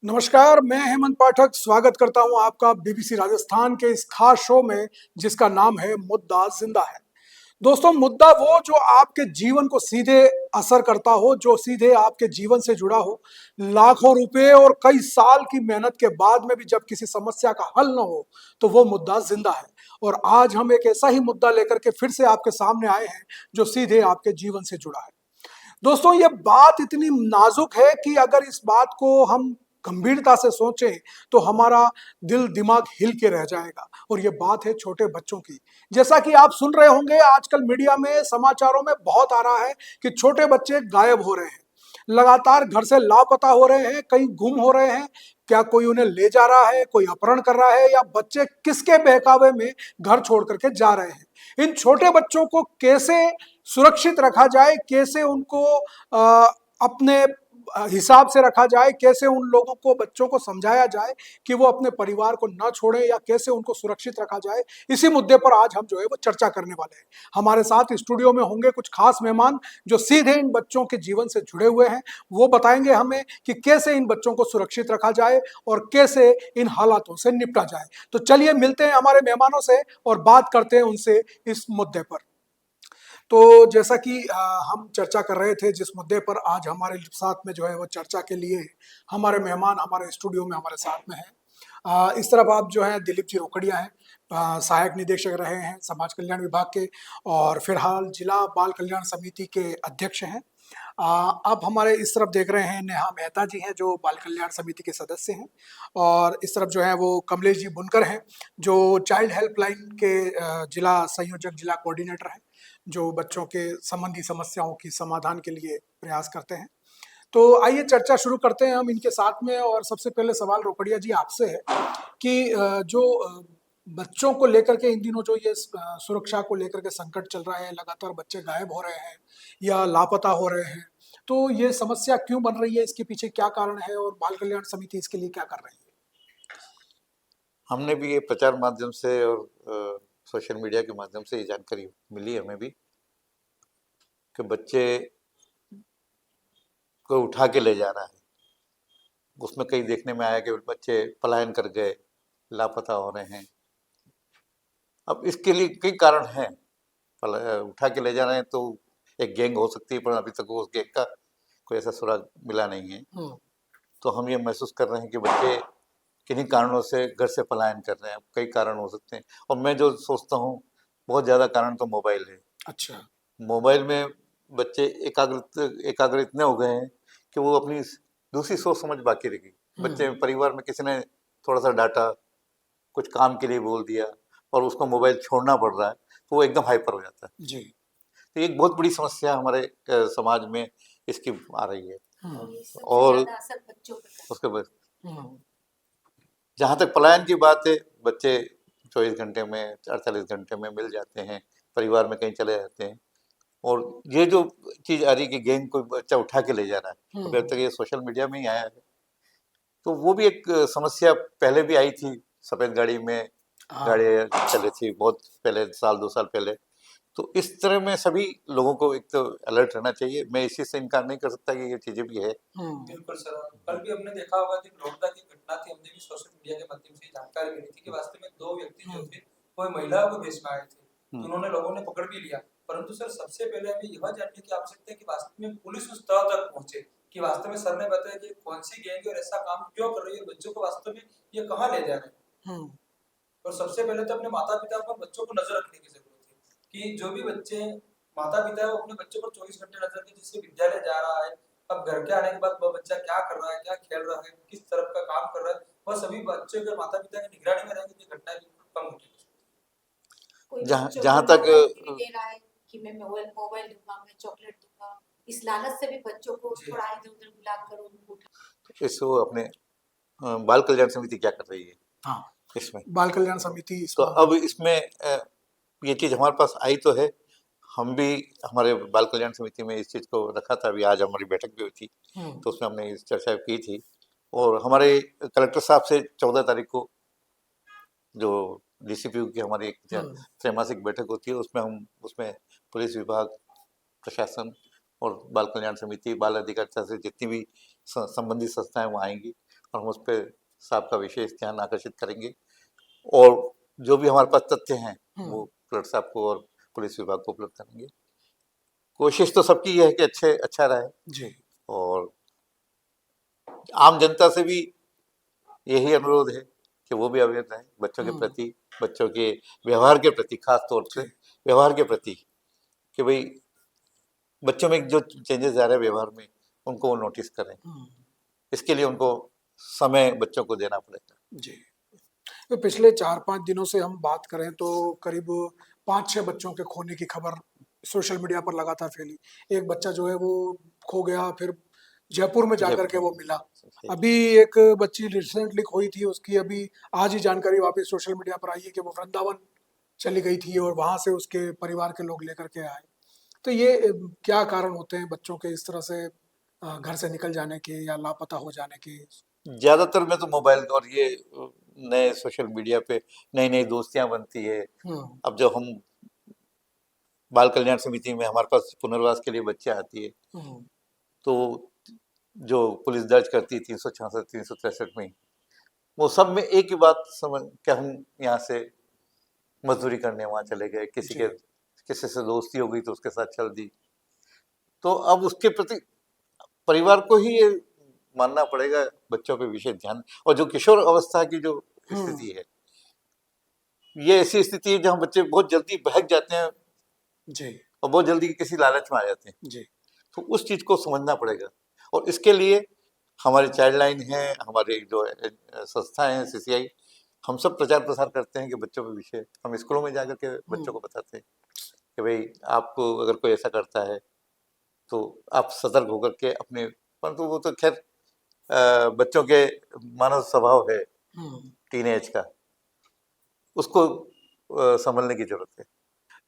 नमस्कार, मैं हेमंत पाठक स्वागत करता हूं आपका बीबीसी राजस्थान के इस खास शो में जिसका नाम है मुद्दा जिंदा है। दोस्तों, मुद्दा वो जो आपके जीवन को सीधे असर करता हो, जो सीधे आपके जीवन से जुड़ा हो। लाखों रुपए और कई साल की मेहनत के बाद में भी जब किसी समस्या का हल ना हो, तो वो मुद्दा जिंदा है। और आज हम एक ऐसा ही मुद्दा लेकर के फिर से आपके सामने आए हैं जो सीधे आपके जीवन से जुड़ा है। दोस्तों, ये बात इतनी नाजुक है कि अगर इस बात को हम गंभीरता से सोचें तो हमारा दिल दिमाग हिल के रह जाएगा। और ये बात है छोटे बच्चों की। जैसा कि आप सुन रहे होंगे, आजकल मीडिया में समाचारों में बहुत आ रहा है कि छोटे बच्चे गायब हो रहे हैं, लगातार घर से लापता हो रहे हैं, कहीं गुम हो रहे हैं। क्या कोई उन्हें ले जा रहा है, कोई अपहरण कर रहा है, या बच्चे किसके बहकावे में घर छोड़ करके जा रहे हैं। इन छोटे बच्चों को कैसे सुरक्षित रखा जाए, कैसे उनको अपने हिसाब से रखा जाए, कैसे उन लोगों को, बच्चों को समझाया जाए कि वो अपने परिवार को न छोड़ें, या कैसे उनको सुरक्षित रखा जाए, इसी मुद्दे पर आज हम जो है वो चर्चा करने वाले हैं। हमारे साथ स्टूडियो में होंगे कुछ खास मेहमान जो सीधे इन बच्चों के जीवन से जुड़े हुए हैं। वो बताएंगे हमें कि कैसे इन बच्चों को सुरक्षित रखा जाए और कैसे इन हालातों से निपटा जाए। तो चलिए मिलते हैं हमारे मेहमानों से और बात करते हैं उनसे इस मुद्दे पर। तो जैसा कि हम चर्चा कर रहे थे जिस मुद्दे पर, आज हमारे साथ में जो है वो चर्चा के लिए हमारे मेहमान हमारे स्टूडियो में हमारे साथ में हैं। इस तरफ आप जो है दिलीप जी रोकड़िया हैं, सहायक निदेशक रहे हैं समाज कल्याण विभाग के, और फिलहाल जिला बाल कल्याण समिति के अध्यक्ष हैं। अब हमारे इस तरफ देख रहे हैं नेहा मेहता जी हैं जो बाल कल्याण समिति के सदस्य हैं, और इस तरफ जो है वो कमलेश जी बुनकर हैं जो चाइल्ड हेल्पलाइन के जिला संयोजक, जिला कोऑर्डिनेटर हैं, जो बच्चों के संबंधी समस्याओं की समाधान के लिए प्रयास करते हैं। तो आइए चर्चा शुरू करते हैं हम इनके साथ में। और सबसे पहले सवाल रोकड़िया जी आपसे है कि जो बच्चों को लेकर के इन दिनों जो ये सुरक्षा को लेकर के संकट चल रहा है, लगातार बच्चे गायब हो रहे हैं या लापता हो रहे हैं, तो ये समस्या क्यों बन रही है, इसके पीछे क्या कारण है और बाल कल्याण समिति इसके लिए क्या कर रही है? हमने भी ये प्रचार माध्यम से और सोशल मीडिया के माध्यम से ये जानकारी मिली हमें भी कि बच्चे को उठा के ले जा रहा है। उसमें कई देखने में आया कि बच्चे पलायन कर गए, लापता हो रहे हैं। अब इसके लिए कई कारण हैं। उठा के ले जा रहे हैं तो एक गैंग हो सकती है, पर अभी तक उस गैंग का कोई ऐसा सुराग मिला नहीं है। तो हम ये महसूस कर रहे हैं कि बच्चे किन्हीं कारणों से घर से पलायन कर रहे हैं। कई कारण हो सकते हैं, और मैं जो सोचता हूँ बहुत ज़्यादा कारण तो मोबाइल है। अच्छा। मोबाइल में बच्चे एकाग्र इतने हो गए हैं कि वो अपनी दूसरी सोच समझ बाकी रह गई। बच्चे परिवार में किसी ने थोड़ा सा डांटा, कुछ काम के लिए बोल दिया, और उसको मोबाइल छोड़ना पड़ रहा है, तो वो एकदम हाइपर हो जाता है। जी। तो एक बहुत बड़ी समस्या हमारे समाज में इसकी आ रही है। और और उसके बाद जहाँ तक पलायन की बात है, बच्चे 24 घंटे में, 48 घंटे में मिल जाते हैं, परिवार में कहीं चले जाते हैं। और ये जो चीज आ रही है कि गैंग कोई बच्चा उठा के ले जा रहा है, अभी तक ये सोशल मीडिया में ही आया है। तो वो भी एक समस्या पहले भी आई थी। सफेद गाड़ी में गाड़ियाँ चली थी बहुत पहले, साल 2 साल पहले। तो इस तरह में सभी लोगों को एक तो अलर्ट रहना चाहिए। मैं इसी से इनकार नहीं कर सकता कि ये चीजें भी है। बिल्कुल सर, कल भी हमने देखा होगा कि बड़ौदा की घटना थी, हमने भी सोशल मीडिया के माध्यम से जानकारी मिली थी कि वास्तव में 2 व्यक्ति जो थे वो महिला को बेच में आए थे, तो उन्होंने लोगों ने पकड़ भी लिया। परंतु सर, सबसे पहले हमें यह जानने की आवश्यकता है कि वास्तव में पुलिस उस तह तक पहुंचे कि वास्तव में सर ने बताया कि कौन सी गैंग और ऐसा काम क्यों कर रही है, बच्चों को वास्तव में ये कहाँ ले जा रहे हैं। और सबसे पहले तो अपने माता पिता पर बच्चों को नजर रखने की जरूरत है कि जो भी बच्चे, माता पिता है वो अपने बच्चों पर 24 घंटे नजर रखें। जिससे विद्यालय जा रहा है, अब घर के आने के बाद वो बच्चा क्या कर रहा है, क्या खेल रहा है, किस तरफ का काम कर रहा है, वह सभी बच्चे के माता पिता की निगरानी में रहेंगे तो घटनाएं बिल्कुल कम होगी। जहाँ तक दे रहा है कि मैं मोबाइल दूंगा, मैं चॉकलेट दूंगा, इस लालच से भी बच्चों को थोड़ा इधर उधर बुलाकर उनको इसको अपने बाल कल्याण समिति क्या कर रही है? हाँ, इसमें बाल कल्याण समिति तो अब इसमें ये चीज हमारे पास आई तो है। हम भी हमारे बाल कल्याण समिति में इस चीज को रखा था। अभी आज हमारी बैठक भी हुई थी, तो उसमें हमने इस चर्चा की थी। और हमारे कलेक्टर साहब से 14 तारीख को जो डीसीपी की हमारी एक त्रैमासिक बैठक होती है, उसमें पुलिस विभाग, प्रशासन और बाल कल्याण समिति, बाल अधिकारिता से जितनी भी संबंधित संस्थाएं वहाँ आएंगी, और हम उस पर आपका विशेष ध्यान आकर्षित करेंगे, और जो भी हमारे पास तथ्य हैं वो कलेक्टर साहब को और पुलिस विभाग को उपलब्ध करेंगे। कोशिश तो सबकी ये है कि अच्छा रहे, जी। और आम जनता से भी यही अनुरोध है कि वो भी अवेयर रहे बच्चों के प्रति, बच्चों के व्यवहार के प्रति, खास तौर से व्यवहार के प्रति, कि भाई बच्चों में जो चेंजेस आ रहे हैं व्यवहार में, उनको वो नोटिस करें। इसके लिए उनको समय बच्चों को देना पड़ेगा। जी। तो पिछले 4-5 दिनों से हम बात करें तो करीब 5-6 बच्चों के खोने की खबर सोशल मीडिया पर लगातार फैली। एक बच्चा जो है वो खो गया, फिर जयपुर में जाकर के वो मिला। अभी एक बच्ची रिसेंटली खोई थी, उसकी अभी आज ही जानकारी वापस सोशल मीडिया पर आई है कि वो वृंदावन चली गई थी और वहां से उसके परिवार के लोग लेकर के आए। तो ये क्या कारण होते हैं बच्चों के इस तरह से घर से निकल जाने के या लापता हो जाने के? ज्यादातर में तो मोबाइल और ये नए सोशल मीडिया पे नई नई दोस्तियां बनती है। अब जो हम बाल कल्याण समिति में हमारे पास पुनर्वास के लिए बच्चे आती है, तो जो पुलिस दर्ज करती है 366 363 में, वो सब में एक ही बात समझ कि हम यहाँ से मजदूरी करने वहां चले गए, किसी से दोस्ती हो गई तो उसके साथ चल दी। तो अब उसके प्रति परिवार को ही ये मानना पड़ेगा बच्चों पे विशेष ध्यान। और जो किशोर अवस्था की जो स्थिति है, ये ऐसी स्थिति है जहाँ बच्चे बहुत जल्दी बहक जाते हैं जी, और बहुत जल्दी किसी लालच में आ जाते हैं जी। तो उस चीज को समझना पड़ेगा। और इसके लिए हमारी चाइल्ड लाइन है, हमारे जो संस्थाएं हैं CCI, हम सब प्रचार प्रसार करते हैं कि बच्चों के विषय हम स्कूलों में जाकर के बच्चों को बताते हैं कि भाई आपको अगर कोई ऐसा करता है तो आप सतर्क होकर के अपने, परंतु वो तो खैर बच्चों के मानव स्वभाव है टीनेज का, उसको संभलने की जरूरत है।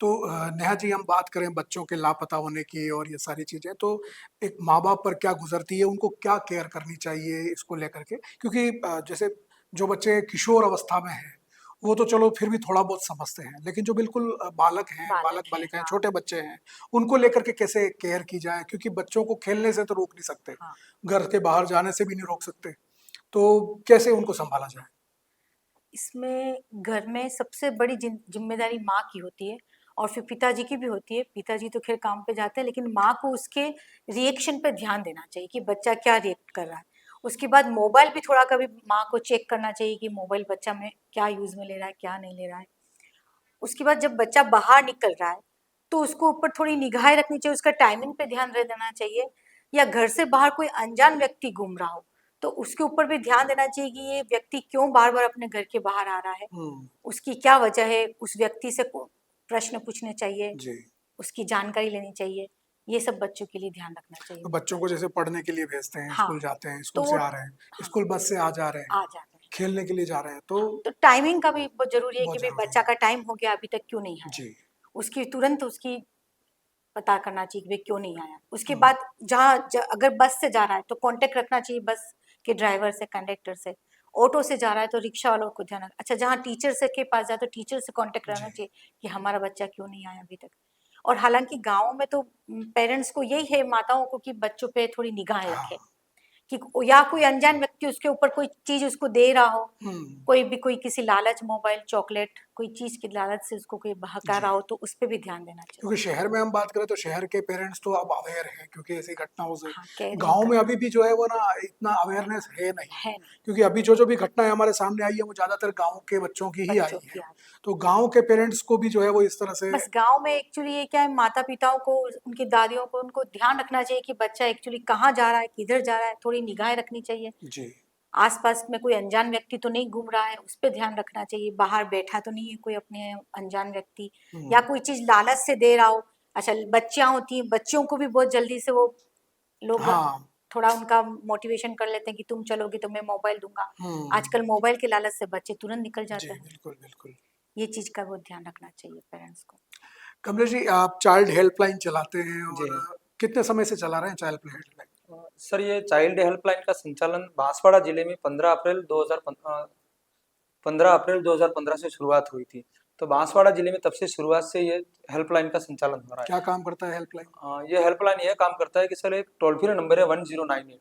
तो नेहा जी, हम बात करें बच्चों के लापता होने की और ये सारी चीजें, तो एक माँ बाप पर क्या गुजरती है, उनको क्या केयर करनी चाहिए इसको लेकर के? क्योंकि जैसे जो बच्चे किशोर अवस्था में हैं वो तो चलो फिर भी थोड़ा बहुत समझते हैं, लेकिन जो बिल्कुल बालक हैं, बालक बालिकाएं, हाँ। छोटे बच्चे हैं, उनको लेकर के कैसे केयर की जाए? क्योंकि बच्चों को खेलने से तो रोक नहीं सकते, हाँ। घर के बाहर जाने से भी नहीं रोक सकते, तो कैसे उनको संभाला जाए? इसमें घर में सबसे बड़ी जिम्मेदारी माँ की होती है और फिर पिताजी की भी होती है। पिताजी तो खैर काम पे जाते हैं, लेकिन माँ को उसके रिएक्शन पे ध्यान देना चाहिए कि बच्चा क्या रिएक्ट कर रहा है। उसके बाद मोबाइल भी थोड़ा कभी माँ को चेक करना चाहिए कि मोबाइल बच्चा में क्या यूज में ले रहा है, क्या नहीं ले रहा है। उसके बाद जब बच्चा बाहर निकल रहा है तो उसको ऊपर थोड़ी निगाहें रखनी चाहिए, उसका टाइमिंग पे ध्यान देना चाहिए। या घर से बाहर कोई अनजान व्यक्ति घूम रहा हो तो उसके ऊपर भी ध्यान देना चाहिए कि ये व्यक्ति क्यों बार बार अपने घर के बाहर आ रहा है, उसकी क्या वजह है। उस व्यक्ति से प्रश्न पूछने चाहिए, जी। उसकी जानकारी लेनी चाहिए। ये सब बच्चों के लिए ध्यान रखना चाहिए। तो बच्चों को जैसे पढ़ने के लिए भेजते हैं, हाँ, स्कूल जाते हैं, स्कूल तो से आ रहे हैं, हाँ, स्कूल बस से आ जा रहे हैं, आ जाते हैं, खेलने के लिए जा रहे हैं, तो टाइमिंग का भी बहुत जरूरी है कि बहुत भाई जरूरी बच्चा है। का टाइम हो गया अभी तक क्यों नहीं आया, जी। उसकी तुरंत उसकी पता करना चाहिए कि भाई क्यों नहीं आया। उसके बाद अगर बस से जा रहा है तो कांटेक्ट रखना चाहिए बस के ड्राइवर से, कंडक्टर से। ऑटो से जा रहा है तो रिक्शा वालों को ध्यान रखना। अच्छा, जहाँ टीचर से के पास जाए तो टीचर से कांटेक्ट रहना चाहिए कि हमारा बच्चा क्यों नहीं आया अभी तक। और हालांकि गाँव में तो पेरेंट्स को यही है, माताओं को, कि बच्चों पे थोड़ी निगाह रखे कि या कोई अनजान व्यक्ति उसके ऊपर कोई चीज उसको दे रहा हो, कोई किसी लालच, मोबाइल, चॉकलेट, कोई चीज की लालच से उसको कोई बहका रहा हो, तो उस पर भी ध्यान देना चाहिए। क्योंकि शहर में हम बात करें तो शहर के पेरेंट्स तो अब अवेयर हैं क्योंकि ऐसी घटनाओं से। हाँ, कह रही गांव में हूँ, अभी भी जो है वो ना इतना अवेयरनेस है नहीं, है क्योंकि अभी जो भी घटनाएं हमारे सामने आई है वो ज्यादातर गांव के बच्चों की ही आई बच्चों है। की। तो गांव के पेरेंट्स को भी जो है वो इस तरह से। बस गांव में एक्चुअली ये क्या है, माता पिताओं को, उनकी दादियों को, उनको ध्यान रखना चाहिए कि बच्चा एक्चुअली कहाँ जा रहा है, किधर जा रहा है, थोड़ी निगाहें रखनी चाहिए। जी। आसपास में कोई अनजान व्यक्ति तो नहीं घूम रहा है, उस पर ध्यान रखना चाहिए। बाहर बैठा तो नहीं है कोई अपने अनजान व्यक्ति, या कोई चीज लालच से दे रहा हो। अच्छा, बच्चियां होती हैं, बच्चियों को भी बहुत जल्दी से वो लोग हाँ। थोड़ा उनका मोटिवेशन कर लेते हैं कि तुम चलोगे तो मैं मोबाइल दूंगा। आजकल मोबाइल के लालच से बच्चे तुरंत निकल जी, जाते हैं। बिल्कुल बिल्कुल। ये चीज का बहुत ध्यान रखना चाहिए पेरेंट्स को। कमलेश जी, आप चाइल्ड हेल्पलाइन चलाते हैं जी। और कितने समय से चला रहे हैं चाइल्ड हेल्पलाइन? सर, ये चाइल्ड हेल्पलाइन का संचालन बांसवाड़ा जिले में 15 अप्रैल 2015 से शुरुआत हुई थी। तो बांसवाड़ा जिले में तब से शुरुआत से ये हेल्पलाइन का संचालन हो रहा है। क्या काम करता है हेल्पलाइन? ये हेल्पलाइन यह काम करता है कि सर एक टोल फ्री नंबर है 1098,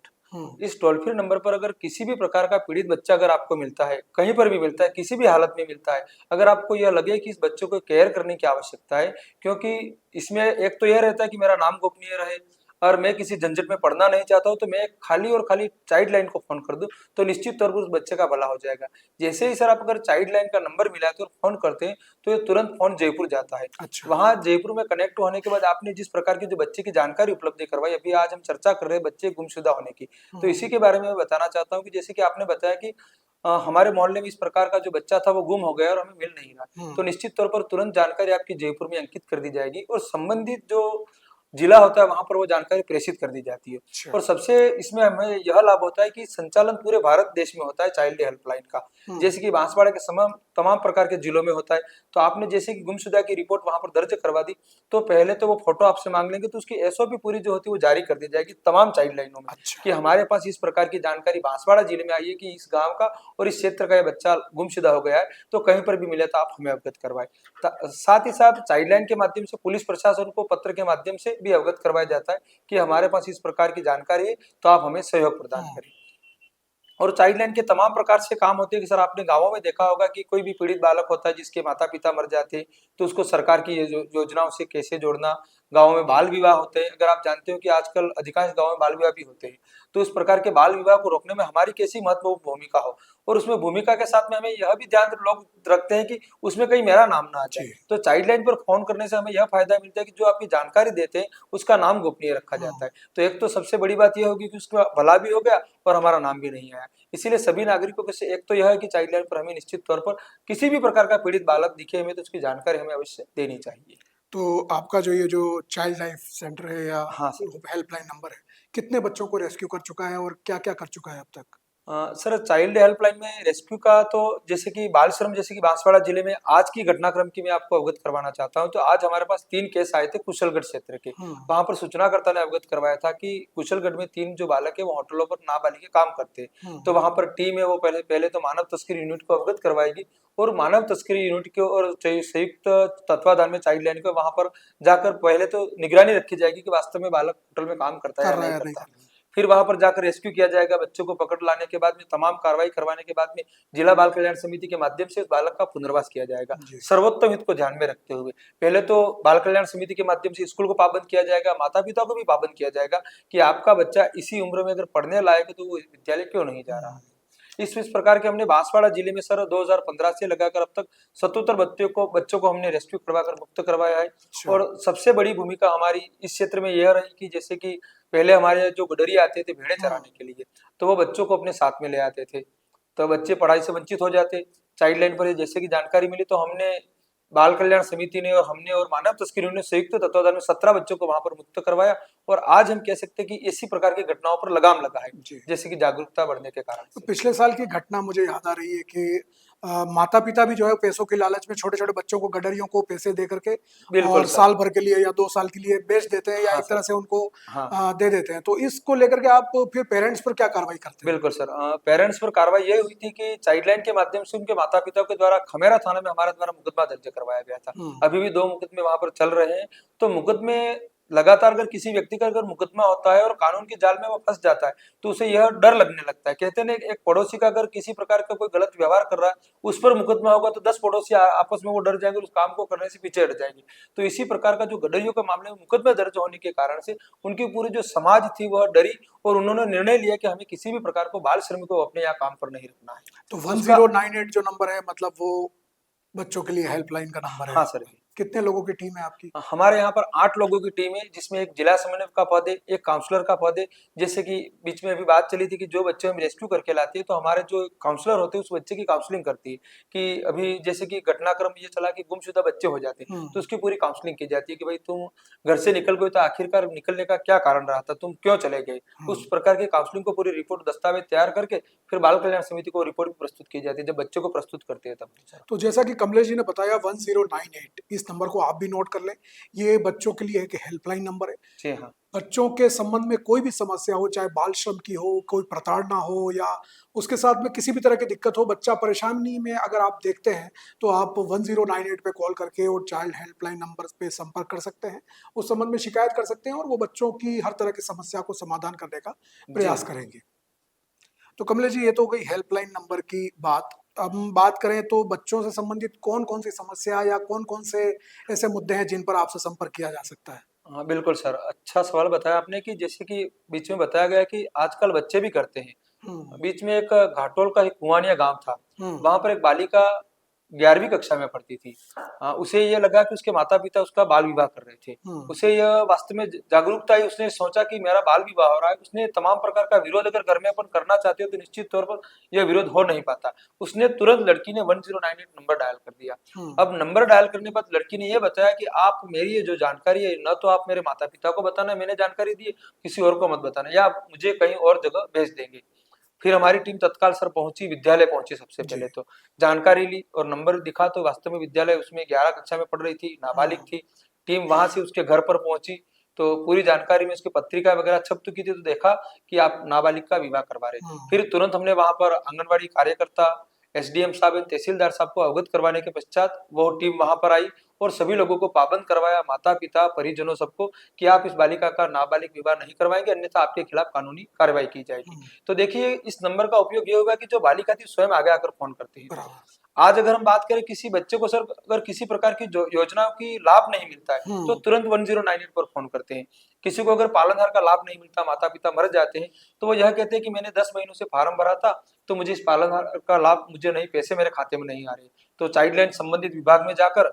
इस टोल फ्री नंबर पर अगर किसी भी प्रकार का पीड़ित बच्चा अगर आपको मिलता है, कहीं पर भी मिलता है, किसी भी हालत में मिलता है, अगर आपको यह लगे कि इस बच्चे को केयर करने की आवश्यकता है, क्योंकि इसमें एक तो यह रहता है कि मेरा नाम गोपनीय रहे और मैं किसी झंझट में पड़ना नहीं चाहता हूं, तो मैं खाली और खाली चाइल्ड लाइन को फोन कर दूं तो निश्चित तौर पर उस बच्चे का भला हो जाएगा। जैसे ही सर आप अगर चाइल्ड लाइन का नंबर मिला है तो फोन करते हैं तो ये तुरंत फोन जयपुर जाता है। अच्छा। वहां जयपुर में कनेक्ट होने के बाद आपने जिस प्रकार की जो बच्चे की जानकारी उपलब्ध करवाई, अभी आज हम चर्चा कर रहे हैं बच्चे गुमशुदा होने की, तो इसी के बारे में मैं बताना चाहता हूँ कि जैसे कि आपने बताया कि हमारे मोहल्ले में इस प्रकार का जो बच्चा था वो गुम हो गया और हमें मिल नहीं रहा, तो निश्चित तौर पर तुरंत जानकारी आपकी जयपुर में अंकित कर दी जाएगी और संबंधित जो जिला होता है वहां पर वो जानकारी प्रेषित कर दी जाती है। अच्छा। और सबसे इसमें हमें यह लाभ होता है कि संचालन पूरे भारत देश में होता है चाइल्ड हेल्पलाइन का, जैसे कि बांसवाड़ा के तमाम प्रकार के जिलों में होता है। तो आपने जैसे कि गुमशुदा की रिपोर्ट वहां पर दर्ज करवा दी, तो पहले तो वो फोटो आपसे मांग लेंगे, तो उसकी एसओपी पूरी जो होती है वो जारी कर दी जाएगी तमाम चाइल्ड लाइनों में अच्छा। कि हमारे पास इस प्रकार की जानकारी बांसवाड़ा जिले में आई है कि इस गांव का और इस क्षेत्र का ये बच्चा गुमशुदा हो गया है, तो कहीं पर भी मिले तो आप हमें अवगत करवाएं। साथ ही साथ चाइल्ड लाइन के माध्यम से पुलिस प्रशासन को पत्र के माध्यम से भी अवगत करवाया जाता है कि हमारे पास इस प्रकार की जानकारी है, तो आप हमें सहयोग प्रदान करें। और चाइल्ड लाइन के तमाम प्रकार से काम होते हैं कि सर आपने गांवों में देखा होगा कि कोई भी पीड़ित बालक होता है जिसके माता पिता मर जाते हैं, तो उसको सरकार की योजनाओं से कैसे जोड़ना। गाँव में बाल विवाह होते हैं, अगर आप जानते हो कि आजकल अधिकांश गाँव में बाल विवाह भी होते हैं, तो इस प्रकार के बाल विवाह को रोकने में हमारी कैसी महत्वपूर्ण भूमिका हो, और उसमें भूमिका के साथ में हमें यह भी ध्यान लोग रखते हैं कि उसमें कहीं मेरा नाम ना आ जाए। तो चाइल्ड लाइन पर फोन करने से हमें यह फायदा मिलता है कि जो आपकी जानकारी देते हैं उसका नाम गोपनीय रखा जाता है। तो एक तो सबसे बड़ी बात यह होगी कि उसका भला भी हो गया और हमारा नाम भी नहीं आया। इसीलिए सभी नागरिकों को से एक तो यह है कि चाइल्ड लाइन पर हमें निश्चित तौर पर किसी भी प्रकार का पीड़ित बालक दिखे हमें तो उसकी जानकारी हमें अवश्य देनी चाहिए। तो आपका जो ये जो चाइल्ड लाइफ सेंटर है या हाँ सर। हेल्पलाइन नंबर है, कितने बच्चों को रेस्क्यू कर चुका है और क्या क्या कर चुका है अब तक? सर चाइल्ड हेल्पलाइन में रेस्क्यू का तो जैसे कि बाल श्रम, जैसे कि बांसवाड़ा जिले में आज की घटनाक्रम की मैं आपको अवगत करवाना चाहता हूं। तो आज हमारे पास 3 केस आए थे कुशलगढ़ क्षेत्र के। वहां पर सूचनाकर्ता ने अवगत करवाया था कि कुशलगढ़ में 3 जो बालक है वो होटलों पर नाबालिग काम करते हैं। तो वहां पर टीम है वो पहले तो मानव तस्करी यूनिट को अवगत करवाएगी और मानव तस्करी यूनिट के और संयुक्त तत्वाधान में चाइल्ड लाइन को वहां पर जाकर पहले तो निगरानी रखी जाएगी कि वास्तव में बालक होटल में काम करता है या नहीं करता। फिर वहां पर जाकर रेस्क्यू किया जाएगा। बच्चों को पकड़ लाने के बाद में तमाम कार्रवाई करवाने के बाद में जिला बाल कल्याण समिति के माध्यम से उस बालक का पुनर्वास किया जाएगा सर्वोत्तम हित को ध्यान में रखते हुए। पहले तो बाल कल्याण समिति के माध्यम से स्कूल को पाबंद किया जाएगा, माता पिता को भी पाबंद किया जाएगा कि आपका बच्चा इसी उम्र में अगर पढ़ने लायक है तो वो विद्यालय क्यों नहीं जा रहा है। इस प्रकार के हमने बांसवाड़ा जिले में सर 2015 से लगाकर अब तक 77 बच्चों को हमने रेस्क्यू करवाकर मुक्त करवाया है। और सबसे बड़ी भूमिका हमारी इस क्षेत्र में यह रही कि जैसे कि पहले हमारे जो गडरिया आते थे भेड़े चराने के लिए, तो वो बच्चों को अपने साथ में ले आते थे, तो बच्चे पढ़ाई से वंचित हो जाते। चाइल्ड लाइन पर जैसे कि जानकारी मिली तो हमने बाल कल्याण समिति ने और हमने और मानव तस्करी ने संयुक्त तत्वाधान में 17 बच्चों को वहां पर मुक्त करवाया। और आज हम कह सकते हैं कि इसी प्रकार की घटनाओं पर लगाम लगा है, जैसे कि जागरूकता बढ़ने के कारण। तो पिछले साल की घटना मुझे याद आ रही है कि माता पिता भी जो है पैसों के लालच में छोटे छोटे बच्चों को गडरियों को पैसे दे करके और साल भर के लिए या 2 साल के लिए बेच देते हैं या एक तरह से उनको दे देते हैं। तो इसको लेकर के आप फिर पेरेंट्स पर क्या कार्रवाई करते हैं? बिल्कुल सर, पेरेंट्स पर कार्रवाई ये हुई थी कि चाइल्ड लाइन के माध्यम से उनके माता पिता के द्वारा खमेरा थाना में हमारे द्वारा मुकदमा दर्ज करवाया गया था। अभी भी 2 मुकदमे वहां पर चल रहे हैं। तो मुकदमे लगातार अगर किसी व्यक्ति का अगर मुकदमा होता है और कानून के जाल में वो फंस जाता है तो उसे यह डर लगने लगता है। कहते हैं एक पड़ोसी का अगर किसी प्रकार का कोई गलत व्यवहार कर रहा है उस पर मुकदमा होगा तो 10 पड़ोसी आपस में वो डर जाएंगे, उस काम को करने से पीछे हट जाएंगे। तो इसी प्रकार का जो गडरियों के मामले में मुकदमे दर्ज होने के कारण से उनकी पूरी जो समाज थी वह डरी और उन्होंने निर्णय लिया कि हमें किसी भी प्रकार को बाल श्रमिकों को अपने यहाँ काम पर नहीं रखना है। तो 1098 जो नंबर है मतलब वो बच्चों के लिए हेल्पलाइन का नंबर है? हाँ सर। कितने लोगों की टीम है आपकी? हमारे यहाँ पर 8 लोगों की टीम है, जिसमें एक जिला समन्वय का पद है, एक काउंसलर का पद है। जैसे कि बीच में अभी बात चली थी कि जो बच्चे हम रेस्क्यू करके लाते हैं तो हमारे जो काउंसलर होते हैं उस बच्चे की काउंसलिंग करती है कि अभी जैसे कि घटनाक्रम ये चला कि गुमशुदा बच्चे हो जाते हैं तो उसकी पूरी काउंसलिंग की जाती है कि भाई तुम घर से निकल गए तो आखिरकार निकलने का क्या कारण रहा था, तुम क्यों चले गए। उस प्रकार की काउंसलिंग को पूरी रिपोर्ट दस्तावेज तैयार करके फिर बाल कल्याण समिति को रिपोर्ट भी प्रस्तुत की जाती है जब बच्चे को प्रस्तुत करते हैं तब। तो जैसा कि कमलेश जी ने बताया 1098 इस नंबर को आप भी नोट कर लें। ये बच्चों के लिए एक हेल्पलाइन नंबर है। जी हाँ। बच्चों के संबंध में कोई भी समस्या हो, चाहे बाल श्रम की हो, कोई प्रताड़ना हो, या उसके साथ में किसी भी तरह की दिक्कत हो, बच्चा परेशानी में अगर आप देखते हैं तो आप 1098 पे कॉल करके और चाइल्ड हेल्पलाइन नंबर पे संपर्क कर सकते हैं। उस संबंध में शिकायत कर सकते हैं और वो बच्चों की हर तरह की समस्या को समाधान करने का जी प्रयास हाँ। करेंगे। तो कमलेश जी, ये तो हो गई हेल्पलाइन नंबर की बात। अब हम बात करें तो बच्चों से संबंधित कौन कौन सी समस्या या कौन कौन से ऐसे मुद्दे हैं जिन पर आपसे संपर्क किया जा सकता है? हाँ, बिल्कुल सर, अच्छा सवाल बताया आपने कि जैसे कि बीच में बताया गया कि आजकल बच्चे भी करते हैं। हम्म। बीच में एक घाटोल का एक कुआनिया गांव था, हम्म। वहां पर एक बालिका 11वीं कक्षा में पढ़ती थी। उसे ये लगा कि उसके माता पिता उसका बाल विवाह कर रहे थे। हम्म। उसे यह वास्तव में जागरूकता आई, उसने सोचा कि मेरा बाल विवाह हो रहा है। उसने तमाम प्रकार का विरोध अगर घर में अपन करना चाहते हो तो निश्चित तौर पर यह विरोध हो नहीं पाता। उसने तुरंत, लड़की ने 1098 नंबर डायल कर दिया। हम्म। अब नंबर डायल करने के बाद लड़की ने यह बताया कि आप मेरी ये जो जानकारी है, न तो आप मेरे माता पिता को बताना मैंने जानकारी दी है, किसी और को मत बताना, या आप मुझे कहीं और जगह भेज देंगे। फिर हमारी टीम तत्काल सर पहुंची, विद्यालय पहुंची। सबसे जी। पहले तो जानकारी ली और नंबर दिखा तो वास्तव में विद्यालय उसमें 11 कक्षा में पढ़ रही थी, नाबालिग हम्म। थी। टीम वहां से उसके घर पर पहुंची तो पूरी जानकारी में उसकी पत्रिका वगैरह छप चुकी थी, तो देखा कि आप नाबालिग का विवाह करवा रहे। हम्म। फिर तुरंत हमने वहां पर आंगनबाड़ी कार्यकर्ता, एसडीएम साहब एवं तहसीलदार साहब को अवगत करवाने के पश्चात वो टीम वहां पर आई और सभी लोगों को पाबंद करवाया, माता पिता परिजनों सबको, कि आप इस बालिका का नाबालिग विवाह नहीं करवाएंगे, अन्यथा आपके खिलाफ कानूनी कार्रवाई की जाएगी। हम्म। तो देखिए, इस नंबर का उपयोग ये होगा कि जो बालिका थी स्वयं आगे आकर फोन करती है। बराबर। आज अगर हम बात करें किसी बच्चे को सर, अगर किसी प्रकार की योजनाओं की लाभ नहीं मिलता है तो हम्म। तुरंत 1098 पर फोन करते हैं। किसी को अगर पालनहार का लाभ नहीं मिलता, माता पिता मर जाते हैं, तो वो यह कहते हैं कि मैंने 10 महीनों से फार्म भरा था तो मुझे इस पालनहार का लाभ मुझे नहीं, पैसे मेरे खाते में नहीं आ रहे। तो चाइल्ड लाइन संबंधित विभाग में जाकर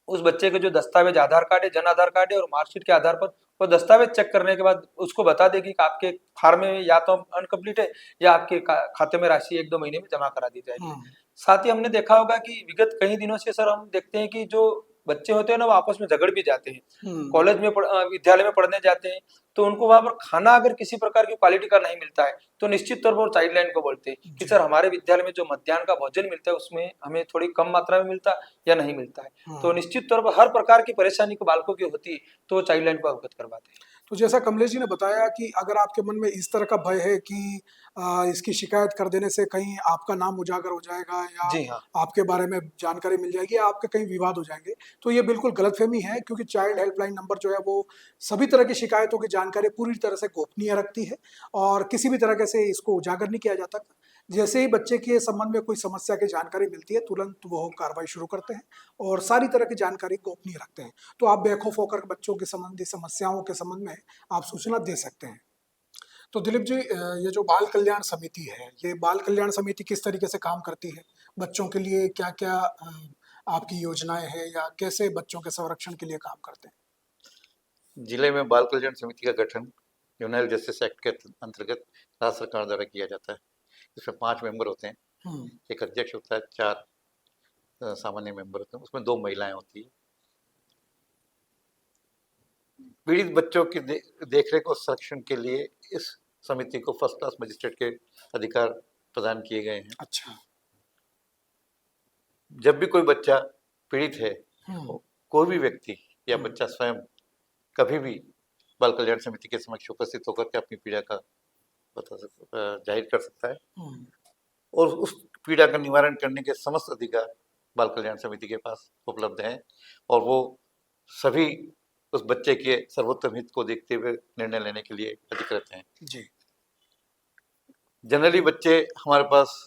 उस बच्चे के जो दस्तावेज, आधार कार्ड है, जन आधार कार्ड है और मार्कशीट के आधार पर वो दस्तावेज चेक करने के बाद उसको बता देगी कि आपके फार्म में या तो अनकम्प्लीट है या आपके खाते में राशि 1-2 महीने में जमा करा दी जाएगी। हम्म। साथ ही हमने देखा होगा कि विगत कई दिनों से सर हम देखते हैं कि जो बच्चे होते हैं ना, वो आपस में झगड़ भी जाते हैं। हम्म। कॉलेज में विद्यालय में पढ़ने जाते हैं तो उनको वहां पर खाना अगर किसी प्रकार की क्वालिटी का नहीं मिलता है तो निश्चित तौर पर चाइल्ड लाइन को बोलते हैं कि जी। सर हमारे विद्यालय में जो मध्याह्न का भोजन मिलता है उसमें हमें थोड़ी कम मात्रा में मिलता है या नहीं मिलता है। तो हम्म। निश्चित तौर पर हर प्रकार की परेशानी को बालकों की होती है तो वो चाइल्ड लाइन को अवगत करवाते हैं। तो जैसा कमलेश जी ने बताया कि अगर आपके मन में इस तरह का भय है कि इसकी शिकायत कर देने से कहीं आपका नाम उजागर हो जाएगा या जी हाँ। आपके बारे में जानकारी मिल जाएगी या आपके कहीं विवाद हो जाएंगे, तो ये बिल्कुल गलतफहमी है, क्योंकि चाइल्ड हेल्पलाइन नंबर जो है वो सभी तरह की शिकायतों की जानकारी पूरी तरह से गोपनीय रखती है और किसी भी तरह से इसको उजागर नहीं किया जाता। जैसे ही बच्चे के संबंध में कोई समस्या की जानकारी मिलती है, तुरंत वो कार्रवाई शुरू करते हैं और सारी तरह की जानकारी गोपनीय रखते हैं। तो आप बेखौफ होकर बच्चों के संबंधी समस्याओं के संबंध में आप सूचना दे सकते हैं। तो दिलीप जी, ये जो बाल कल्याण समिति है, ये बाल कल्याण समिति किस तरीके से काम करती है? बच्चों के लिए क्या क्या आपकी योजनाएं हैं या कैसे बच्चों के संरक्षण के लिए काम करते हैं? जिले में बाल कल्याण समिति का गठन जुवेनाइल जस्टिस एक्ट के अंतर्गत राज्य सरकार द्वारा किया जाता है। इसमें 5 मेंबर होते हैं, हम्म। एक अध्यक्ष होता है, 4 सामान्य मेंबर होते हैं, उसमें 2 महिलाएं होती है। पीड़ित बच्चों की देखरेख और संरक्षण के लिए इस समिति को फर्स्ट क्लास मजिस्ट्रेट के अधिकार प्रदान किए गए हैं। अच्छा। जब भी कोई बच्चा पीड़ित है, हम्म। कोई भी व्यक्ति या बच्चा स्वयं कभी भी बाल कल्याण समिति के समक्ष उपस्थित होकर के अपनी पीड़ा का जाहिर कर सकता है हम्म। और उस पीड़ा का निवारण करने के समस्त अधिकार बाल कल्याण समिति के पास उपलब्ध हैं और वो सभी उस बच्चे के सर्वोत्तम हित को देखते हुए निर्णय लेने के लिए अधिकृत हैं। जी। जनरली बच्चे हमारे पास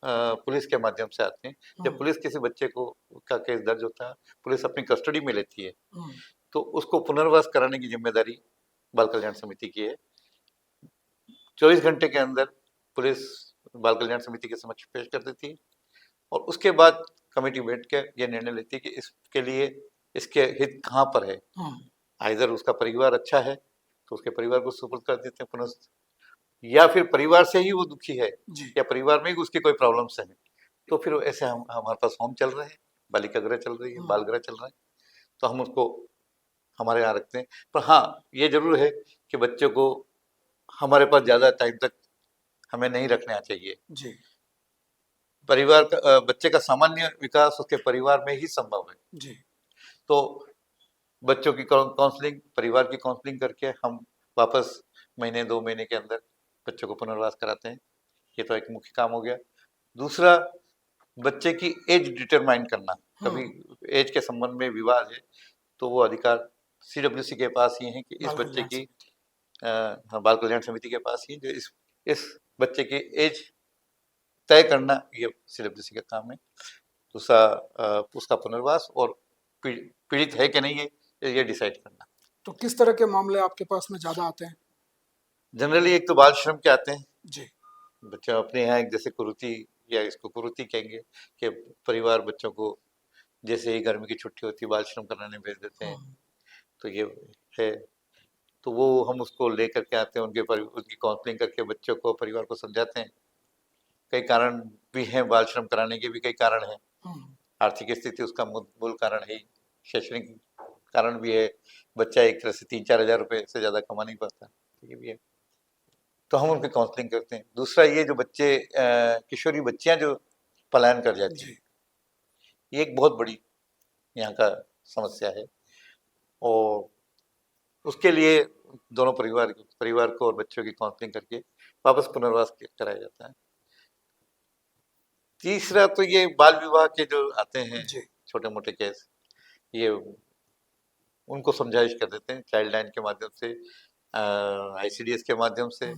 पुलिस के माध्यम से आते हैं। जब हम्म। पुलिस किसी बच्चे को का केस दर्ज होता है, पुलिस अपनी कस्टडी में लेती है, हम्म। तो उसको पुनर्वास कराने की जिम्मेदारी बाल कल्याण समिति की है। 24 घंटे के अंदर पुलिस बाल कल्याण समिति के समक्ष पेश कर देती है और उसके बाद कमेटी बैठ के ये निर्णय लेती है कि इसके लिए इसके हित कहाँ पर है। हम्म। आइदर उसका परिवार अच्छा है तो उसके परिवार को सुपुर्द कर देते हैं पुनः, या फिर परिवार से ही वो दुखी है जी। या परिवार में ही उसकी कोई प्रॉब्लम्स है, तो फिर ऐसे हमारे पास होम चल रहे हैं, बालिका गृह चल रही है, बाल गृह चल रहा है, तो हम उसको हमारे यहाँ रखते हैं। पर हाँ, ये जरूर है कि बच्चों को हमारे पास ज़्यादा टाइम तक हमें नहीं रखना चाहिए। जी। परिवार का बच्चे का सामान्य विकास उसके परिवार में ही संभव है। जी। तो बच्चों की काउंसलिंग, परिवार की काउंसलिंग करके हम वापस महीने 2 महीने के अंदर बच्चों को पुनर्वास कराते हैं। ये तो एक मुख्य काम हो गया। दूसरा, बच्चे की एज डिटरमाइन करना। कभी एज के संबंध में विवाद है तो वो अधिकार सीडब्ल्यूसी के पास ही है कि इस बाल बच्चे कल्याण की समिति। हाँ, बाल कल्याण समिति के पास ही, जो इस बच्चे की एज तय करना, ये सीडब्ल्यूसी का काम है। दूसरा, उसका पुनर्वास और पीड़ित है कि नहीं ये डिसाइड करना। तो किस तरह के मामले आपके पास में ज्यादा आते हैं? जनरली एक तो बाल श्रम के आते हैं। जी। बच्चा अपने यहाँ एक जैसे कुरीति, या इसको कुरीति कहेंगे, कि परिवार बच्चों को जैसे ही गर्मी की छुट्टी होती है बाल श्रम कराने भेज देते हैं। तो ये है, तो वो हम उसको लेकर के आते हैं, उनकी काउंसलिंग करके बच्चों को, परिवार को समझाते हैं। कई कारण भी हैं, बाल श्रम कराने के भी कई कारण हैं। आर्थिक स्थिति उसका मूल कारण है, शैक्षणिक कारण भी है। बच्चा एक तरह से 3-4 हजार रुपए से ज्यादा कमा नहीं पाता, ये भी है। तो हम उनकी काउंसलिंग करते हैं। दूसरा, ये जो बच्चे, किशोरी बच्चियां जो पलायन कर जाती हैं, ये एक बहुत बड़ी यहाँ का समस्या है, और उसके लिए दोनों परिवार को और बच्चों की काउंसलिंग करके वापस पुनर्वास कराया जाता है। तीसरा, तो ये बाल विवाह के जो आते हैं छोटे मोटे केस, ये उनको समझाइश कर देते हैं चाइल्ड लाइन के माध्यम से, आईसीडीएस के माध्यम से,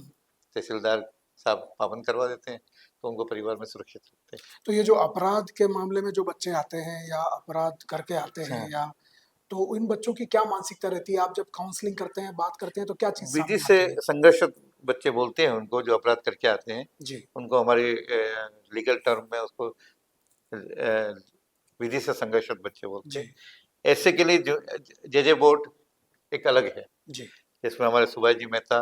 तहसीलदार साहब पाबंद करवा देते हैं, तो उनको परिवार में सुरक्षित रखते हैं। तो ये जो अपराध के मामले में जो बच्चे आते हैं या अपराध करके आते हैं, या तो इन बच्चों की क्या मानसिकता रहती है? आप जब काउंसलिंग करते हैं, बात करते हैं, तो क्या चीज विधि सामने से आती है? संघर्षित बच्चे बोलते हैं उनको, जो अपराध करके आते हैं जी। उनको हमारे लीगल टर्म में उसको विधि से संघर्षित बच्चे बोलते हैं। ऐसे के लिए जो जे बोर्ड एक अलग है जी। इसमें हमारे सुभाष जी मेहता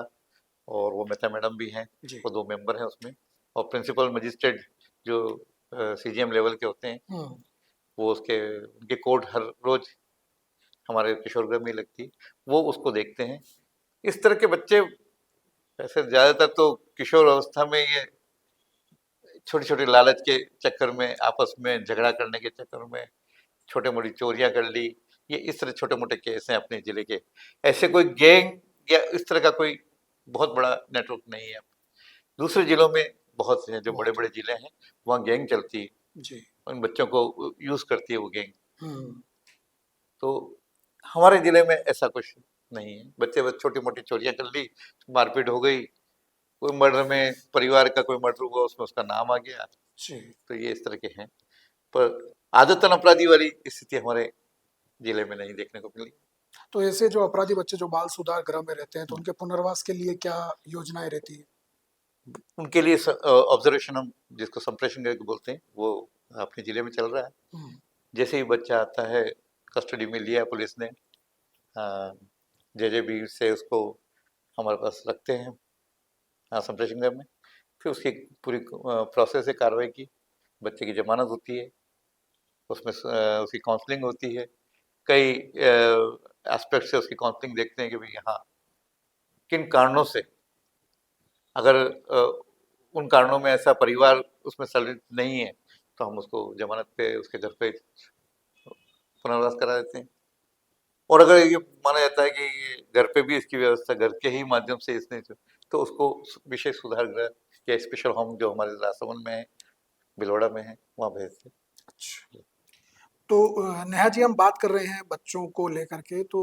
और वो मेहता मैडम भी हैं, जी। वो 2 मेंबर हैं उसमें, और प्रिंसिपल मजिस्ट्रेट जो सीजीएम लेवल के होते हैं, वो उनके कोर्ट हर रोज हमारे किशोरगढ़ में लगती, वो उसको देखते हैं। इस तरह के बच्चे वैसे ज्यादातर तो किशोर अवस्था में ये छोटी छोटी लालच के चक्कर में, आपस में झगड़ा करने के चक्कर में छोटे मोटी चोरियां कर ली, ये इस तरह छोटे मोटे केस हैं अपने जिले के। ऐसे कोई गैंग या इस तरह का कोई बहुत बड़ा नेटवर्क नहीं है। दूसरे जिलों में बहुत से हैं, जो बड़े बड़े जिले हैं, वहाँ गैंग चलती है, जी। उन बच्चों को यूज करती है वो गैंग। तो हमारे जिले में ऐसा कुछ नहीं है। बच्चे बस छोटी मोटी चोरियां कर ली, मारपीट हो गई, कोई मर्डर में, परिवार का कोई मर्डर हुआ, उसमें उसका नाम आ गया, तो ये इस तरह के हैं। पर आदतन अपराधी वाली स्थिति हमारे जिले में नहीं देखने को मिली। तो ऐसे जो अपराधी बच्चे जो बाल सुधार गृह में रहते हैं, तो उनके पुनर्वास के लिए क्या योजनाएं रहती है? उनके लिए ऑब्जर्वेशन, हम जिसको संप्रेषण गृह बोलते हैं, वो अपने जिले में चल रहा है। जैसे ही बच्चा आता है, कस्टडी में लिया पुलिस ने, जेजेबी से उसको हमारे पास रखते हैं संप्रेषण गृह में, फिर उसकी पूरी प्रोसेस है कार्रवाई की, बच्चे की जमानत होती है, उसमें उसकी काउंसलिंग होती है, कई एस्पेक्ट से उसकी काउंसलिंग देखते हैं कि भाई हाँ किन कारणों से, अगर उन कारणों में ऐसा परिवार उसमें संलिप्त नहीं है तो हम उसको जमानत पे उसके घर पे पुनर्वास करा देते हैं। और अगर ये माना जाता है कि ये घर पे भी इसकी व्यवस्था घर के ही माध्यम से इसने, तो उसको विशेष सुधार गृह या स्पेशल होम जो हमारे राजसमंद में है, भिलवाड़ा में है, वहाँ भेजते हैं। तो नेहा जी, हम बात कर रहे हैं बच्चों को लेकर के, तो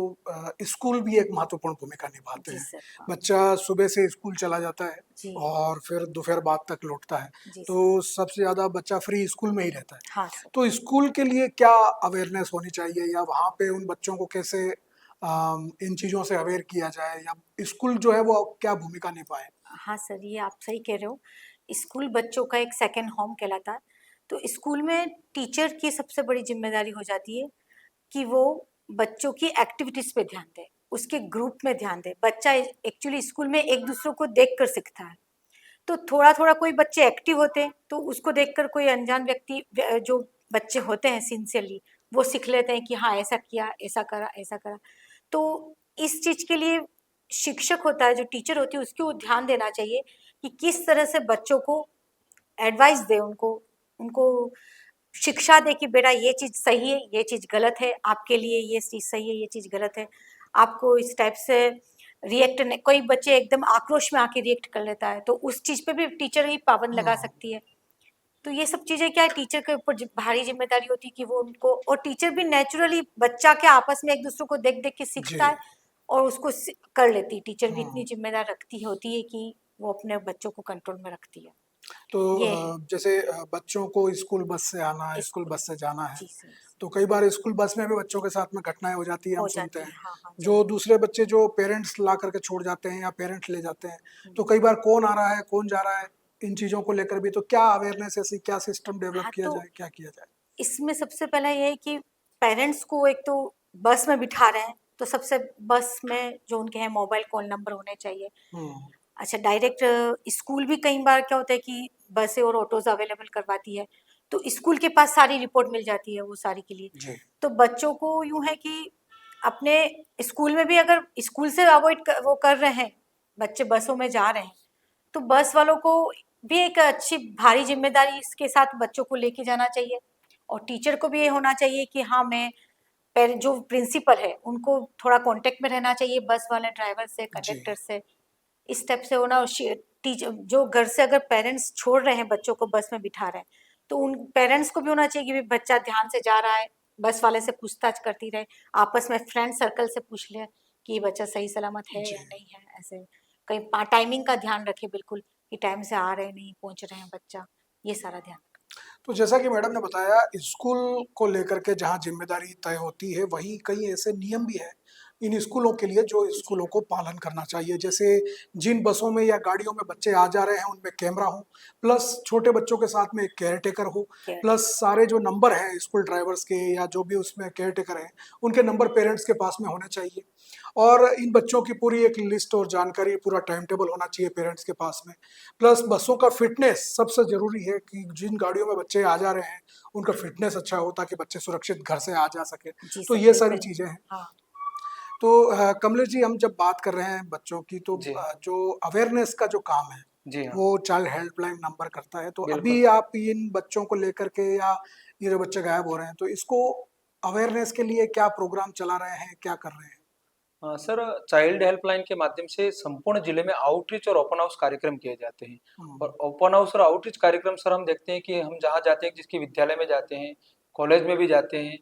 स्कूल भी एक महत्वपूर्ण भूमिका निभाते हैं। बच्चा सुबह से स्कूल चला जाता है और फिर दोपहर बाद तक लौटता है, तो सबसे ज्यादा बच्चा फ्री स्कूल में ही रहता है। हाँ, तो स्कूल के लिए क्या अवेयरनेस होनी चाहिए, या वहाँ पे उन बच्चों को कैसे इन चीजों से अवेयर किया जाए, या स्कूल जो है वो क्या भूमिका निभाए? हाँ सर, ये आप सही कह रहे हो। स्कूल बच्चों का एक सेकंड होम कहलाता है। तो स्कूल में टीचर की सबसे बड़ी जिम्मेदारी हो जाती है कि वो बच्चों की एक्टिविटीज पे ध्यान दे, उसके ग्रुप में ध्यान दे। बच्चा एक्चुअली स्कूल में एक दूसरे को देख कर सीखता है, तो थोड़ा थोड़ा कोई बच्चे एक्टिव होते हैं तो उसको देखकर कोई अनजान व्यक्ति, जो बच्चे होते हैं सिंसियरली, वो सीख लेते हैं कि हाँ ऐसा किया, ऐसा करा, ऐसा करा। तो इस चीज के लिए शिक्षक होता है, जो टीचर होती है, उसको ध्यान देना चाहिए कि किस तरह से बच्चों को एडवाइस दे, उनको उनको शिक्षा दे कि बेटा ये चीज सही है, ये चीज गलत है, आपके लिए ये चीज सही है, ये चीज गलत है। आपको इस टाइप से रिएक्ट नहीं, कोई बच्चे एकदम आक्रोश में आके रिएक्ट कर लेता है तो उस चीज पे भी टीचर ही पाबंद लगा सकती है। तो ये सब चीजें क्या है, टीचर के ऊपर भारी जिम्मेदारी होती है कि वो उनको, और टीचर भी नेचुरली बच्चा के आपस में एक दूसरे को देख देख के जी। सीखता है और उसको कर लेती है। टीचर भी इतनी हम्म। जिम्मेदार रखती होती है कि वो अपने बच्चों को कंट्रोल में रखती है। तो ये है जैसे बच्चों को स्कूल बस से आना है, स्कूल स्कूल, बस से जाना है, जी सर, तो कई बार स्कूल बस में भी बच्चों के साथ में घटनाएं हो जाती है, हम हो सुनते जाती है। हैं। हाँ हाँ जो जरूर। दूसरे बच्चे जो पेरेंट्स ला करके छोड़ जाते हैं या पेरेंट्स ले जाते हैं, तो हम्म। कई बार कौन आ रहा है कौन जा रहा है, इन चीजों को लेकर भी तो क्या अवेयरनेस, ऐसी क्या सिस्टम डेवलप हाँ किया तो जाए, क्या किया जाए? इसमें सबसे पहला ये है कि पेरेंट्स को एक तो बस में बिठा रहे हैं तो सबसे बस में जो उनके हैं मोबाइल कॉल नंबर होने चाहिए। हम्म। अच्छा, डायरेक्ट स्कूल भी कई बार क्या होता है कि बसें और ऑटोज अवेलेबल करवाती है तो स्कूल के पास सारी रिपोर्ट मिल जाती है वो सारी के लिए। जी। तो बच्चों को यूं है कि अपने स्कूल में भी अगर स्कूल से अवॉइड वो कर रहे हैं, बच्चे बसों में जा रहे हैं, तो बस वालों को भी एक अच्छी भारी जिम्मेदारी इसके साथ बच्चों को लेके जाना चाहिए। और टीचर को भी ये होना चाहिए कि हाँ मैं जो प्रिंसिपल है उनको थोड़ा कांटेक्ट में रहना चाहिए बस वाले ड्राइवर से, जी। कंडक्टर से, इस स्टेप से होना। और टीचर जो घर से अगर पेरेंट्स छोड़ रहे हैं बच्चों को बस में बिठा रहे हैं तो उन पेरेंट्स को भी होना चाहिए कि भी बच्चा ध्यान से जा रहा है, बस वाले से पूछताछ करती रहे, आपस में फ्रेंड सर्कल से पूछ ले कि ये बच्चा सही सलामत है जी। या नहीं है। ऐसे कहीं टाइमिंग का ध्यान रखे बिल्कुल कि टाइम से आ रहे हैं नहीं पहुंच रहे हैं बच्चा, ये सारा ध्यान। तो जैसा कि मैडम ने बताया, स्कूल को लेकर के जहाँ जिम्मेदारी तय होती है, वहीं कई ऐसे नियम भी हैं इन स्कूलों के लिए जो जी स्कूलों को पालन करना चाहिए। जैसे जिन बसों में या गाड़ियों में बच्चे आ जा रहे हैं उनमें कैमरा हो, प्लस छोटे बच्चों के साथ में एक केयर टेकर हो, केयर प्लस सारे जो नंबर हैं स्कूल ड्राइवर्स के या जो भी उसमें केयर टेकर हैं उनके नंबर पेरेंट्स के पास में होने चाहिए। और इन बच्चों की पूरी एक लिस्ट और जानकारी, पूरा टाइम टेबल होना चाहिए पेरेंट्स के पास में। प्लस बसों का फिटनेस सबसे जरूरी है कि जिन गाड़ियों में बच्चे आ जा रहे हैं उनका फिटनेस अच्छा हो ताकि बच्चे सुरक्षित घर से आ जा सके। जी तो सर ये सारी बिल्कुल। चीजें हैं। हाँ तो कमलेश जी, हम जब बात कर रहे हैं बच्चों की, तो जी, जो अवेयरनेस का जो काम है जी हाँ, वो चाइल्ड हेल्पलाइन नंबर करता है। तो बिल्कुल। अभी आप इन बच्चों को लेकर के, या ये जो बच्चे गायब हो रहे हैं, तो इसको अवेयरनेस के लिए क्या प्रोग्राम चला रहे हैं, क्या कर रहे हैं? सर, चाइल्ड हेल्पलाइन के माध्यम से संपूर्ण जिले में आउटरीच और ओपन हाउस कार्यक्रम किए जाते हैं। हम्म। और ओपन हाउस और आउटरीच कार्यक्रम सर हम देखते हैं कि हम जहाँ जाते हैं, जिसके विद्यालय में जाते हैं, कॉलेज में भी जाते हैं,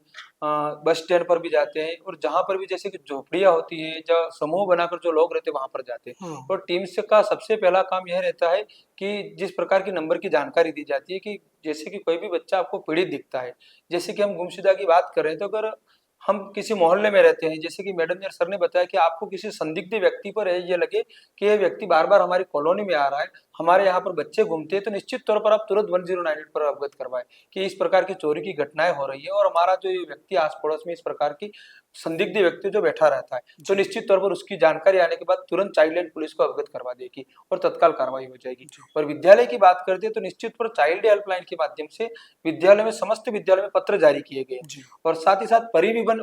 बस स्टैंड पर भी जाते हैं, और जहाँ पर भी जैसे कि झोपड़ियाँ होती हैं, जहाँ समूह बनाकर जो लोग रहते हैं वहाँ पर जाते हैं। हम्म। और टीम्स का सबसे पहला काम यह रहता है कि जिस प्रकार की नंबर की जानकारी दी जाती है कि जैसे कि कोई भी बच्चा आपको पीड़ित दिखता है, जैसे कि हम गुमशुदा की बात करें, तो अगर हम किसी मोहल्ले में रहते हैं, जैसे कि मैडम ने सर ने बताया कि आपको किसी संदिग्ध व्यक्ति पर ये लगे कि ये व्यक्ति बार बार हमारी कॉलोनी में आ रहा है, हमारे यहाँ पर बच्चे घूमते हैं, तो निश्चित तौर पर आप तुरंत 1098 पर अवगत करवाएं कि इस प्रकार की चोरी की घटनाएं हो रही है और हमारा जो ये व्यक्ति आस पड़ोस में इस प्रकार की संदिग्ध व्यक्ति जो बैठा रहता है, तो निश्चित तौर पर उसकी जानकारी आने के बाद तुरंत चाइल्ड लाइन पुलिस को अवगत करवा देगी और तत्काल कार्रवाई हो जाएगी। और विद्यालय की बात करते हैं तो निश्चित तौर चाइल्ड हेल्पलाइन के माध्यम से विद्यालय में, समस्त विद्यालय में पत्र जारी किए गए। जी। और साथ ही साथ परिवहन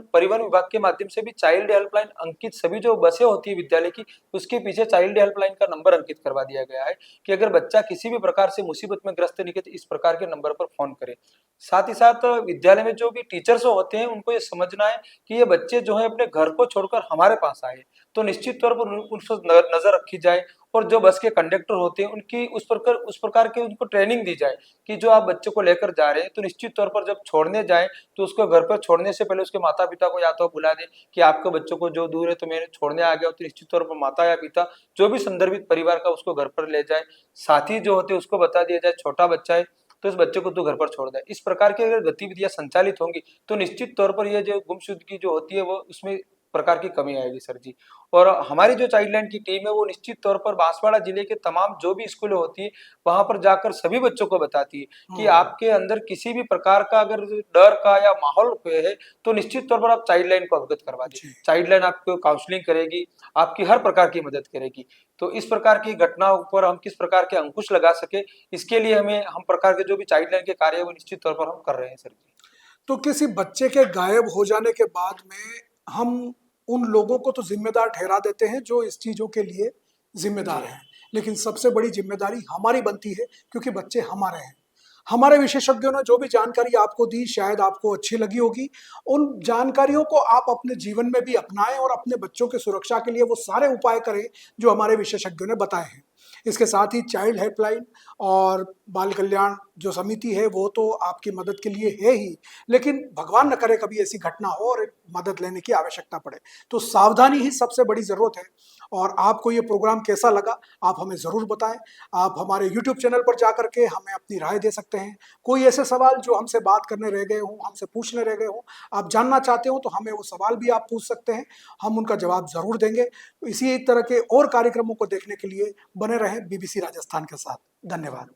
विभाग के माध्यम से भी चाइल्ड हेल्पलाइन अंकित, सभी जो बसें होती है विद्यालय की, उसके पीछे चाइल्ड हेल्पलाइन का नंबर अंकित करवा दिया गया है कि अगर बच्चा किसी भी प्रकार से मुसीबत में ग्रस्त निकले तो इस प्रकार के नंबर पर फोन करे। साथ ही साथ विद्यालय में जो भी टीचर्स होते हैं उनको ये समझना है कि ये बच्चे जो है अपने घर को छोड़कर हमारे पास आए, तो निश्चित तौर पर उन पर नजर रखी जाए। और जो बस के कंडक्टर होते हैं उनकी उस प्रकार के उनको ट्रेनिंग दी जाए कि जो आप बच्चे को लेकर जा रहे हैं तो निश्चित तौर पर जब छोड़ने जाए तो उसको घर पर छोड़ने से पहले उसके माता पिता को या तो बुला दें कि आपके बच्चों को जो दूर है तो मैंने छोड़ने आ गया, तो निश्चित तौर पर माता या पिता जो भी संदर्भित परिवार का उसको घर पर ले जाए। साथी जो होते हैं उसको बता दिया जाए छोटा बच्चा है तो इस बच्चे को तो घर पर छोड़ दे। इस प्रकार की अगर गतिविधियां संचालित होंगी तो निश्चित तौर पर ये जो गुमशुदगी जो होती है वो उसमें प्रकार की कमी आएगी सर जी। और हमारी जो चाइल्ड लाइन की टीम है वो निश्चित तौर पर बांसवाड़ा जिले के तमाम जो भी स्कूलें होती है वहां पर जाकर सभी बच्चों को बताती है कि आपके अंदर किसी भी प्रकार का अगर डर का या माहौल है तो निश्चित तौर पर आप चाइल्ड लाइन को अवगत करवा दें। जी। चाइल्ड लाइन आपको काउंसलिंग करेगी, आपकी हर प्रकार की मदद करेगी। तो इस प्रकार की घटनाओं पर हम किस प्रकार के अंकुश लगा सके, इसके लिए हम प्रकार के जो भी चाइल्ड लाइन के कार्य है वो निश्चित तौर पर हम कर रहे हैं सर जी। तो किसी बच्चे के गायब हो जाने के बाद में हम उन लोगों को तो जिम्मेदार ठहरा देते हैं जो इस चीजों के लिए जिम्मेदार हैं, लेकिन सबसे बड़ी जिम्मेदारी हमारी बनती है क्योंकि बच्चे हमारे हैं। हमारे विशेषज्ञों ने जो भी जानकारी आपको दी शायद आपको अच्छी लगी होगी। उन जानकारियों को आप अपने जीवन में भी अपनाएं और अपने बच्चों की सुरक्षा के लिए वो सारे उपाय करें जो हमारे विशेषज्ञों ने बताए हैं। इसके साथ ही चाइल्ड हेल्पलाइन और बाल कल्याण जो समिति है वो तो आपकी मदद के लिए है ही, लेकिन भगवान न करे कभी ऐसी घटना हो और मदद लेने की आवश्यकता पड़े, तो सावधानी ही सबसे बड़ी ज़रूरत है। और आपको ये प्रोग्राम कैसा लगा आप हमें ज़रूर बताएं। आप हमारे यूट्यूब चैनल पर जा करके हमें अपनी राय दे सकते हैं। कोई ऐसे सवाल जो हमसे बात करने रह गए हों, हमसे पूछने रह गए हों, आप जानना चाहते हो तो हमें वो सवाल भी आप पूछ सकते हैं, हम उनका जवाब ज़रूर देंगे। इसी तरह के और कार्यक्रमों को देखने के लिए बने रहें बीबीसी राजस्थान के साथ। धन्यवाद।